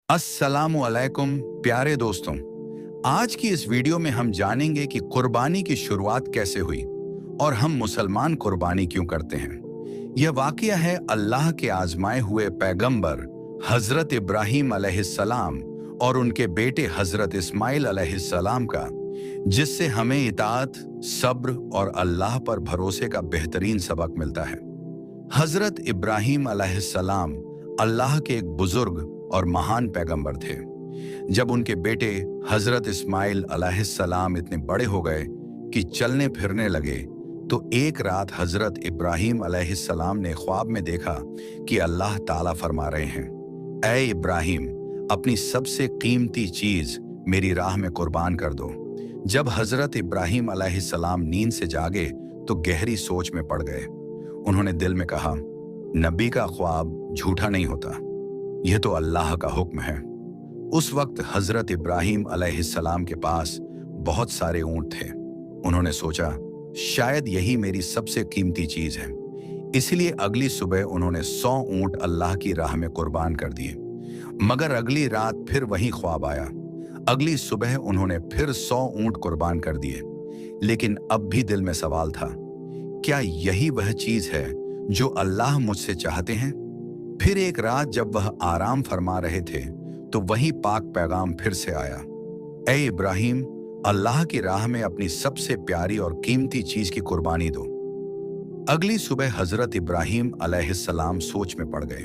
अस्सलामु अलैकुम प्यारे दोस्तों। आज की इस वीडियो में हम जानेंगे कि कुर्बानी की शुरुआत कैसे हुई और हम मुसलमान कुर्बानी क्यों करते हैं। यह वाकया है अल्लाह के आजमाए हुए पैगंबर हजरत इब्राहीम अलैहिस्सलाम और उनके बेटे हजरत इस्माइल अलैहिस्सलाम का, जिससे हमें इताअत, सब्र और अल्लाह पर भरोसे का बेहतरीन सबक मिलता है। हजरत इब्राहीम अलैहिस्सलाम अल्लाह के एक बुजुर्ग और महान पैगंबर थे। जब उनके बेटे हजरत इस्माइल अलैहिस्सलाम इतने बड़े हो गए कि चलने फिरने लगे, तो एक रात हजरत इब्राहीम अलैहिस्सलाम ने ख्वाब में देखा कि अल्लाह ताला फरमा रहे हैं, ऐ इब्राहीम, अपनी सबसे कीमती चीज मेरी राह में कुर्बान कर दो। जब हजरत इब्राहीम अलैहिस्सलाम नींद से जागे तो गहरी सोच में पड़ गए। उन्होंने दिल में कहा, नबी का ख्वाब झूठा नहीं होता, यह तो अल्लाह का हुक्म है। उस वक्त हजरत इब्राहीम अलैहिस्सलाम के पास बहुत सारे ऊंट थे। उन्होंने सोचा, शायद यही मेरी सबसे कीमती चीज है। इसलिए अगली सुबह उन्होंने 100 ऊंट अल्लाह की राह में कुर्बान कर दिए। मगर अगली रात फिर वही ख्वाब आया। अगली सुबह उन्होंने फिर 100 ऊंट कुर्बान कर दिए। लेकिन अब भी दिल में सवाल था, क्या यही वह चीज है जो अल्लाह मुझसे चाहते हैं? फिर एक रात जब वह आराम फरमा रहे थे तो वही पाक पैगाम फिर से आया, ऐ इब्राहीम, अल्लाह की राह में अपनी सबसे प्यारी और कीमती चीज की कुर्बानी दो। अगली सुबह हजरत इब्राहीम अलैहिस्सलाम सोच में पड़ गए।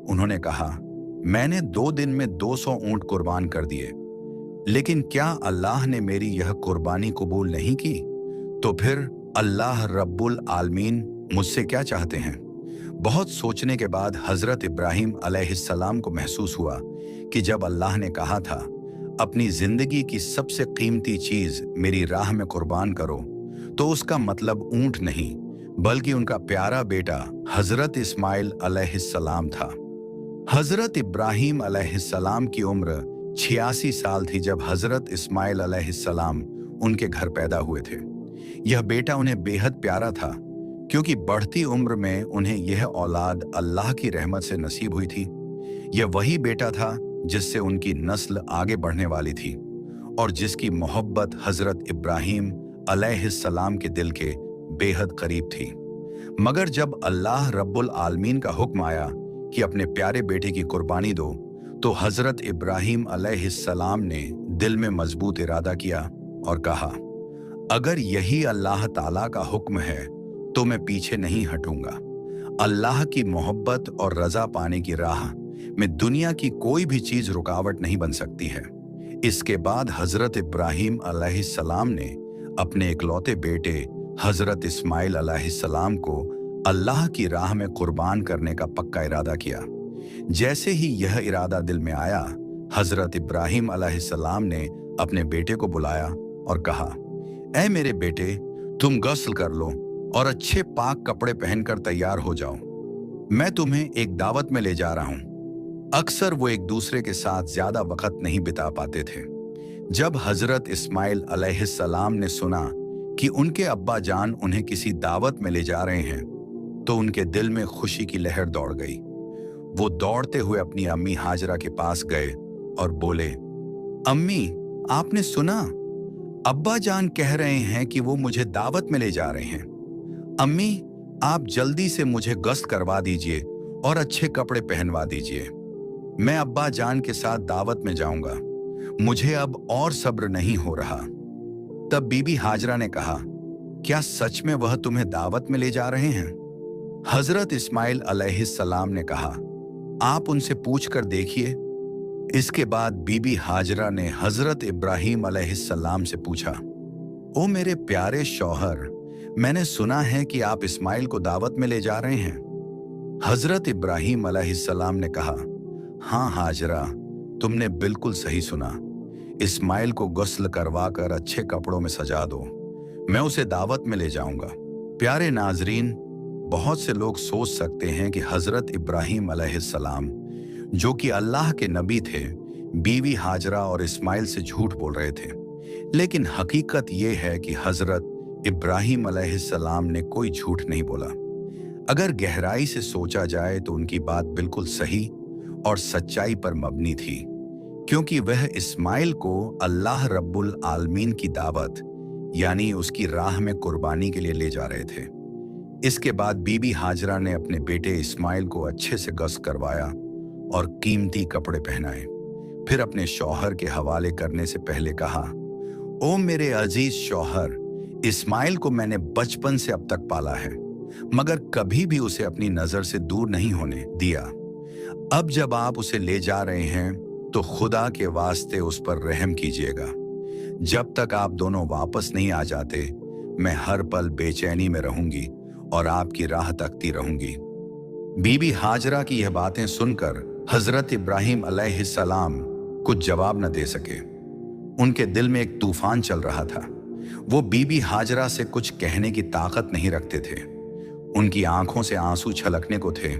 उन्होंने कहा, मैंने 2 दिन में 200 ऊंट कुर्बान कर दिए, लेकिन क्या अल्लाह ने मेरी यह कुर्बानी कबूल नहीं की? तो फिर अल्लाह रब्बुल आलमीन मुझसे क्या चाहते हैं? बहुत सोचने के बाद हजरत इब्राहीम अलैहिस्सलाम को महसूस हुआ कि जब अल्लाह ने कहा था, अपनी जिंदगी की सबसे कीमती चीज मेरी राह में कुर्बान करो, तो उसका मतलब ऊंट नहीं बल्कि उनका प्यारा बेटा हजरत इस्माइल अलैहिस्सलाम था। हजरत इब्राहीम अलैहिस्सलाम की उम्र 86 साल थी जब हजरत इस्माइल अलैहिस्सलाम उनके घर पैदा हुए थे। यह बेटा उन्हें बेहद प्यारा था, क्योंकि बढ़ती उम्र में उन्हें यह औलाद अल्लाह की रहमत से नसीब हुई थी। यह वही बेटा था जिससे उनकी नस्ल आगे बढ़ने वाली थी और जिसकी मोहब्बत हजरत इब्राहीम अलैहिस्सलाम के दिल के बेहद करीब थी। मगर जब अल्लाह रब्बुल आलमीन का हुक्म आया कि अपने प्यारे बेटे की कुर्बानी दो, तो हजरत इब्राहीम अलैहिस्सलाम ने दिल में मजबूत इरादा किया और कहा, अगर यही अल्लाह ताला का हुक्म है तो मैं पीछे नहीं हटूंगा। अल्लाह की मोहब्बत और रजा पाने की राह में दुनिया की कोई भी चीज रुकावट नहीं बन सकती है। इसके बाद हजरत इब्राहीम अलैहिस्सलाम ने अपने इकलौते बेटे हजरत इस्माइल अलैहिस्सलाम को अल्लाह की राह में कुर्बान करने का पक्का इरादा किया। जैसे ही यह इरादा दिल में आया, हजरत इब्राहीम अलैहिस्सलाम ने अपने बेटे को बुलाया और कहा, ऐ मेरे बेटे, तुम गस्ल कर लो और अच्छे पाक कपड़े पहनकर तैयार हो जाओ। मैं तुम्हें एक दावत में ले जा रहा हूं। अक्सर वो एक दूसरे के साथ ज्यादा वक्त नहीं बिता पाते थे। जब हजरत इस्माइल अलैहिस्सलाम ने सुना कि उनके अब्बा जान उन्हें किसी दावत में ले जा रहे हैं, तो उनके दिल में खुशी की लहर दौड़ गई। वो दौड़ते हुए अपनी अम्मी हाजरा के पास गए और बोले, अम्मी, आपने सुना? अब्बा जान कह रहे हैं कि वो मुझे दावत में ले जा रहे हैं। अम्मी, आप जल्दी से मुझे गस्ल करवा दीजिए और अच्छे कपड़े पहनवा दीजिए। मैं अब्बा जान के साथ दावत में जाऊंगा। मुझे अब और सब्र नहीं हो रहा। तब बीबी हाजरा ने कहा, क्या सच में वह तुम्हें दावत में ले जा रहे हैं? हजरत इस्माइल अलैहिस्सलाम ने कहा, आप उनसे पूछ कर देखिए। इसके बाद बीबी हाजरा ने हजरत इब्राहीम अलैहिस्सलाम से पूछा, ओ मेरे प्यारे शौहर, मैंने सुना है कि आप इस्माइल को दावत में ले जा रहे हैं। हजरत इब्राहीम अलैहिस्सलाम ने कहा, हाँ हाजरा, तुमने बिल्कुल सही सुना। इस्माइल को गस्ल करवा कर अच्छे कपड़ों में सजा दो, मैं उसे दावत में ले जाऊंगा। प्यारे नाजरीन, बहुत से लोग सोच सकते हैं कि हजरत इब्राहीम अलैहिस्सलाम, जो कि अल्लाह के नबी थे, बीवी हाजरा और इस्माइल से झूठ बोल रहे थे। लेकिन हकीकत यह है कि हजरत इब्राहीम अलैहिस्सलाम ने कोई झूठ नहीं बोला। अगर गहराई से सोचा जाए तो उनकी बात बिल्कुल सही और सच्चाई पर मबनी थी, क्योंकि वह इस्माइल को अल्लाह रब्बुल आलमीन की दावत यानी उसकी राह में कुर्बानी के लिए ले जा रहे थे। इसके बाद बीबी हाजरा ने अपने बेटे इस्माइल को अच्छे से गस्ल करवाया और कीमती कपड़े पहनाए। फिर अपने शौहर के हवाले करने से पहले कहा, ओ मेरे अजीज शौहर, इस्माइल को मैंने बचपन से अब तक पाला है, मगर कभी भी उसे अपनी नजर से दूर नहीं होने दिया। अब जब आप उसे ले जा रहे हैं तो खुदा के वास्ते उस पर रहम कीजिएगा। जब तक आप दोनों वापस नहीं आ जाते, मैं हर पल बेचैनी में रहूंगी और आपकी राह तकती रहूंगी। बीबी हाजरा की यह बातें सुनकर हजरत इब्राहिम अलैहिस्सलाम कुछ जवाब न दे सके। उनके दिल में एक तूफान चल रहा था। वो बीबी हाजरा से कुछ कहने की ताकत नहीं रखते थे। उनकी आंखों से आंसू छलकने को थे,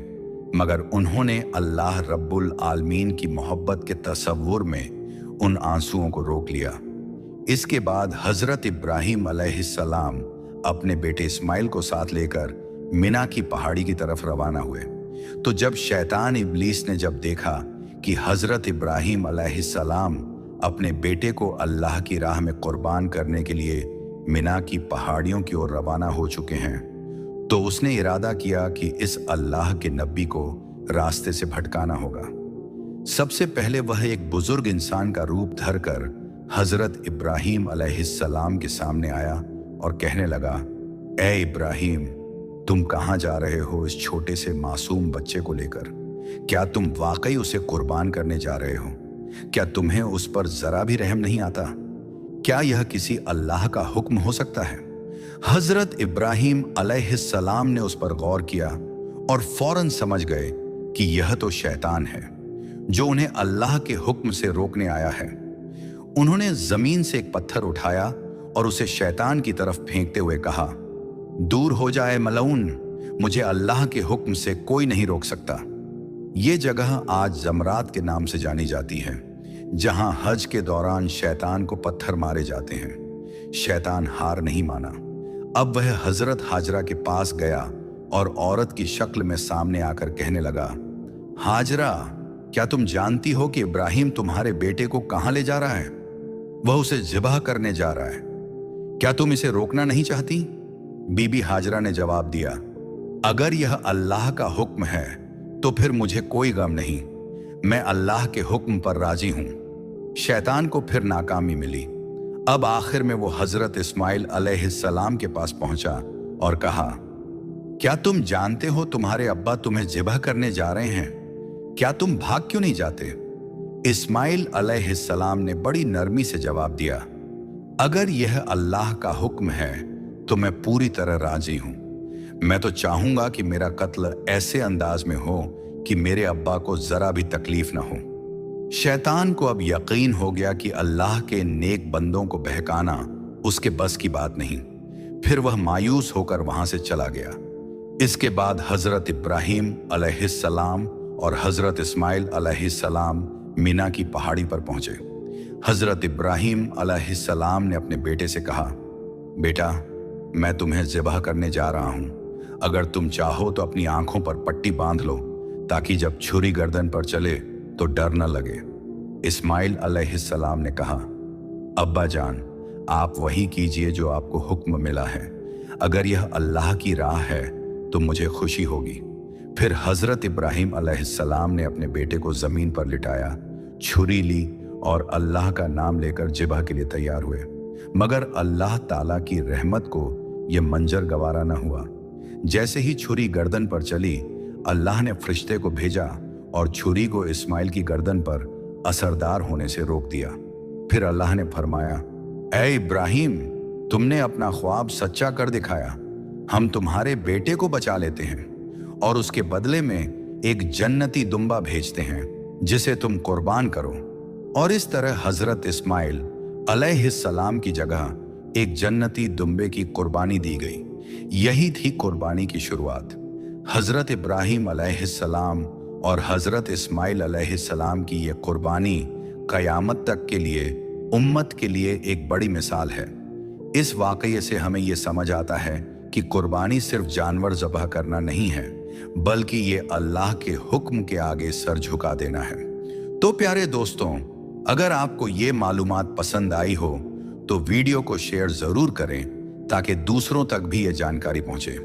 मगर उन्होंने अल्लाह रब्बुल आलमीन की मोहब्बत के तसव्वुर में उन आंसुओं को रोक लिया। इसके बाद हजरत इब्राहिम अलैहिस्सलाम अपने बेटे इस्माइल को साथ लेकर मिना की पहाड़ी की तरफ रवाना हुए। तो जब शैतान इब्लीस ने जब देखा कि हजरत इब्राहिम अलैहिस्सलाम अपने बेटे को अल्लाह की राह में कुर्बान करने के लिए मिना की पहाड़ियों की ओर रवाना हो चुके हैं, तो उसने इरादा किया कि इस अल्लाह के नबी को रास्ते से भटकाना होगा। सबसे पहले वह एक बुजुर्ग इंसान का रूप धरकर हजरत इब्राहिम अलैहिस्सलाम के सामने आया और कहने लगा, ए इब्राहिम, तुम कहाँ जा रहे हो इस छोटे से मासूम बच्चे को लेकर? क्या तुम वाकई उसे कुर्बान करने जा रहे हो? क्या तुम्हें उस पर जरा भी रहम नहीं आता? क्या यह किसी अल्लाह का हुक्म हो सकता है? हजरत इब्राहिम अलैहिस्सलाम ने उस पर गौर किया और फौरन समझ गए कि यह तो शैतान है जो उन्हें अल्लाह के हुक्म से रोकने आया है। उन्होंने जमीन से एक पत्थर उठाया और उसे शैतान की तरफ फेंकते हुए कहा, दूर हो जाए मलऊन, मुझे अल्लाह के हुक्म से कोई नहीं रोक सकता। ये जगह आज जमरात के नाम से जानी जाती है, जहां हज के दौरान शैतान को पत्थर मारे जाते हैं। शैतान हार नहीं माना। अब वह हजरत हाजरा के पास गया और औरत की शक्ल में सामने आकर कहने लगा, हाजरा, क्या तुम जानती हो कि इब्राहिम तुम्हारे बेटे को कहां ले जा रहा है? वह उसे ज़िबह करने जा रहा है। क्या तुम इसे रोकना नहीं चाहती? बीबी हाजरा ने जवाब दिया, अगर यह अल्लाह का हुक्म है तो फिर मुझे कोई गम नहीं, मैं अल्लाह के हुक्म पर राजी हूं। शैतान को फिर नाकामी मिली। अब आखिर में वो हजरत इस्माइल अलैहिस्सलाम के पास पहुंचा और कहा, क्या तुम जानते हो तुम्हारे अब्बा तुम्हें ज़िबह करने जा रहे हैं? क्या तुम भाग क्यों नहीं जाते? इस्माइल अलैहिस्सलाम ने बड़ी नरमी से जवाब दिया, अगर यह अल्लाह का हुक्म है तो मैं पूरी तरह राजी हूं। मैं तो चाहूंगा कि मेरा कत्ल ऐसे अंदाज में हो कि मेरे अब्बा को जरा भी तकलीफ ना हो। शैतान को अब यकीन हो गया कि अल्लाह के नेक बंदों को बहकाना उसके बस की बात नहीं। फिर वह मायूस होकर वहां से चला गया। इसके बाद हजरत इब्राहिम अलैहिस्सलाम और हजरत इस्माइल अलैहिस्सलाम मिना की पहाड़ी पर पहुंचे। हजरत इब्राहिम अलैहिस्सलाम ने अपने बेटे से कहा, बेटा, मैं तुम्हें ज़िबह करने जा रहा हूं। अगर तुम चाहो तो अपनी आंखों पर पट्टी बांध लो, ताकि जब छुरी गर्दन पर चले तो डर न लगे। इस्माइल अलैहिस्सलाम ने कहा, अब्बा जान, आप वही कीजिए जो आपको हुक्म मिला है। अगर यह अल्लाह की राह है तो मुझे खुशी होगी। फिर हजरत इब्राहिम अलैहिस्सलाम ने अपने बेटे को जमीन पर लिटाया, छुरी ली और अल्लाह का नाम लेकर ज़िबह के लिए तैयार हुए। मगर अल्लाह ताला की रहमत को यह मंजर गवारा न हुआ। जैसे ही छुरी गर्दन पर चली, अल्लाह ने फरिश्ते को भेजा और छुरी को इस्माइल की गर्दन पर असरदार होने से रोक दिया। फिर अल्लाह ने फरमाया, ए इब्राहिम, तुमने अपना ख्वाब सच्चा कर दिखाया। हम तुम्हारे बेटे को बचा लेते हैं और उसके बदले में एक जन्नती दुम्बा भेजते हैं जिसे तुम कुर्बान करो। और इस तरह हजरत इस्माइल अलैहिस्सलाम की जगह एक जन्नती दुम्बे की कुर्बानी दी गई। यही थी कुर्बानी की शुरुआत। हजरत इब्राहिम अलैहिस्सलाम और हजरत इस्माइल अलैहिस्सलाम की यह कुर्बानी क़यामत तक के लिए उम्मत के लिए एक बड़ी मिसाल है। इस वाक़ये से हमें यह समझ आता है कि कुर्बानी सिर्फ जानवर ज़बह करना नहीं है, बल्कि ये अल्लाह के हुक्म के आगे सर झुका देना है। तो प्यारे दोस्तों, अगर आपको ये मालूमात पसंद आई हो तो वीडियो को शेयर जरूर करें ताकि दूसरों तक भी ये जानकारी पहुंचे।